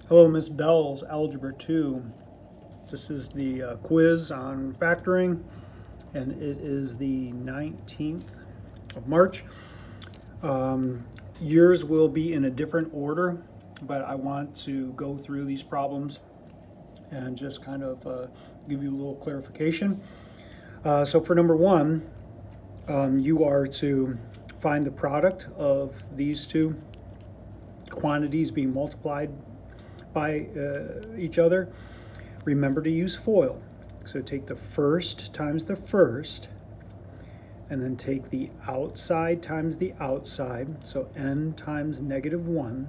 Hello, Miss Bell's Algebra 2. This is the quiz on factoring, and it is the 19th of March. Yours will be in a different order, but I want to go through these problems and just kind of give you a little clarification. So for number one, you are to find the product of these two quantities being multiplied by each other. Remember to use FOIL. So take the first times the first, and then take the outside times the outside, so n times -1.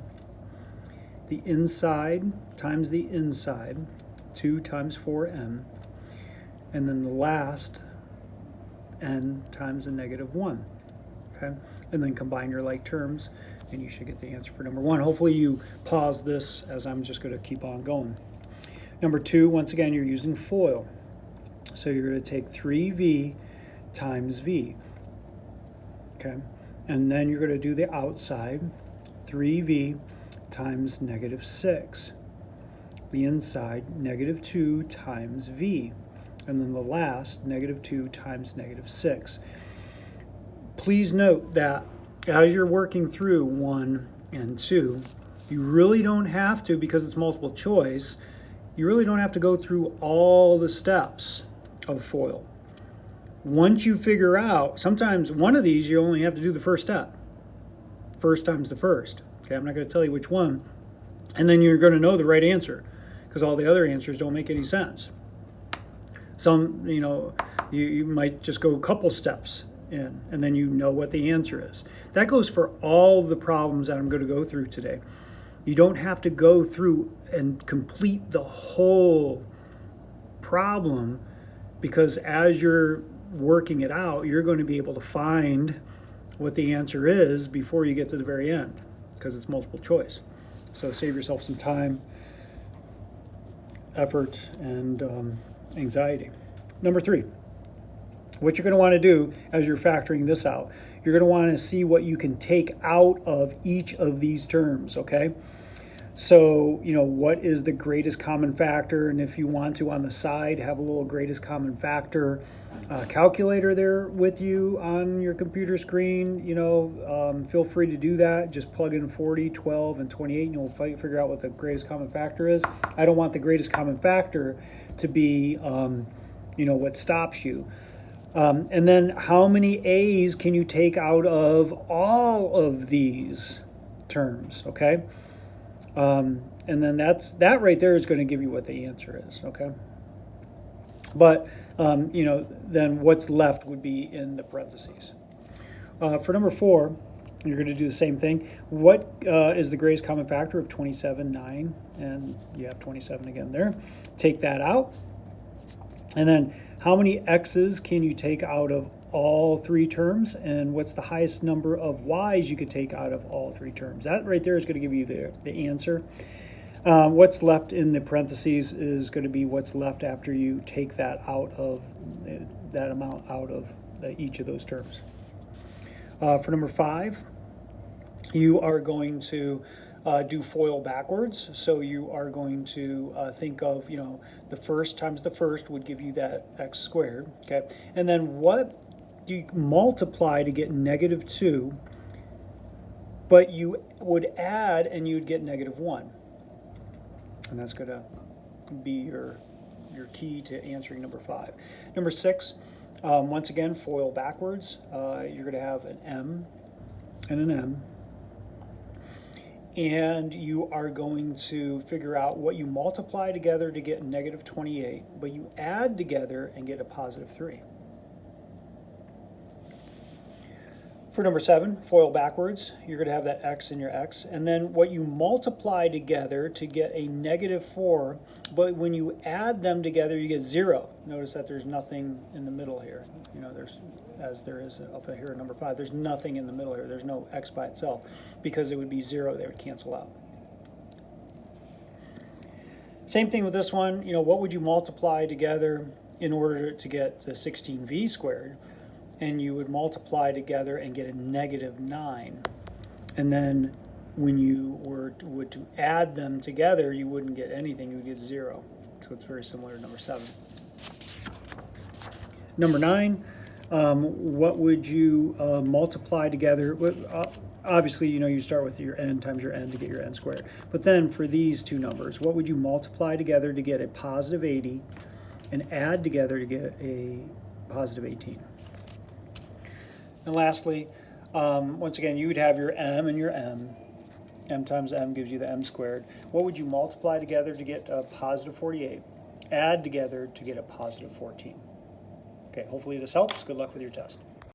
The inside times the inside, 2 times 4n. And then the last, n times a -1. Okay? And then combine your like terms, and you should get the answer for number one. Hopefully you pause this as I'm just going to keep on going. Number two, once again, you're using FOIL. So you're going to take 3v times v. Okay? And then you're going to do the outside, 3v times -6. The inside, -2 times v. And then the last, -2 times -6. Please note that as you're working through 1 and 2, you really don't have to, because it's multiple choice, you really don't have to go through all the steps of FOIL. Once you figure out, sometimes one of these you only have to do the first step. First times the first. Okay, I'm not going to tell you which one. And then you're going to know the right answer, because all the other answers don't make any sense. Some, you might just go a couple steps in, and then you know what the answer is. That goes for all the problems that I'm going to go through today. You don't have to go through and complete the whole problem, because as you're working it out, you're going to be able to find what the answer is before you get to the very end, because it's multiple choice. So save yourself some time, effort, and anxiety. Number three, what you're going to want to do as you're factoring this out, you're going to want to see what you can take out of each of these terms, okay? So, what is the greatest common factor? And if you want to, on the side, have a little greatest common factor calculator there with you on your computer screen, feel free to do that. Just plug in 40, 12, and 28, and you'll figure out what the greatest common factor is. I don't want the greatest common factor to be, what stops you. And then how many A's can you take out of all of these terms, okay? And then that right there is going to give you what the answer is, okay? But, then what's left would be in the parentheses. For number four, you're going to do the same thing. What is the greatest common factor of 27, 9, and you have 27 again there. Take that out. And then how many x's can you take out of all three terms, and what's the highest number of y's you could take out of all three terms? That right there is going to give you the answer. What's left in the parentheses is going to be what's left after you take that out of that amount out of each of those terms. For number five, you are going to do FOIL backwards. So you are going to think of, the first times the first would give you that x squared, okay? And then what do you multiply to get -2, but you would add and you'd get -1. And that's going to be your key to answering number five. Number six, once again, FOIL backwards. You're going to have an m and an m. And you are going to figure out what you multiply together to get -28, but you add together and get a +3. For number seven, FOIL backwards, you're going to have that x in your x, and then what you multiply together to get a -4, but when you add them together, you get 0. Notice that there's nothing in the middle here. As there is up here at number 5, there's nothing in the middle here. There's no x by itself, because it would be 0. They would cancel out. Same thing with this one. What would you multiply together in order to get the 16v squared? And you would multiply together and get a -9. And then when you were to add them together, you wouldn't get anything, you would get 0. So it's very similar to number 7. Number 9, what would you multiply together? Obviously, you start with your n times your n to get your n squared. But then for these two numbers, what would you multiply together to get a positive 80 and add together to get a positive 18? And lastly, once again, you would have your m and your m. M times m gives you the m squared. What would you multiply together to get a positive 48? Add together to get a positive 14. Okay, hopefully this helps. Good luck with your test.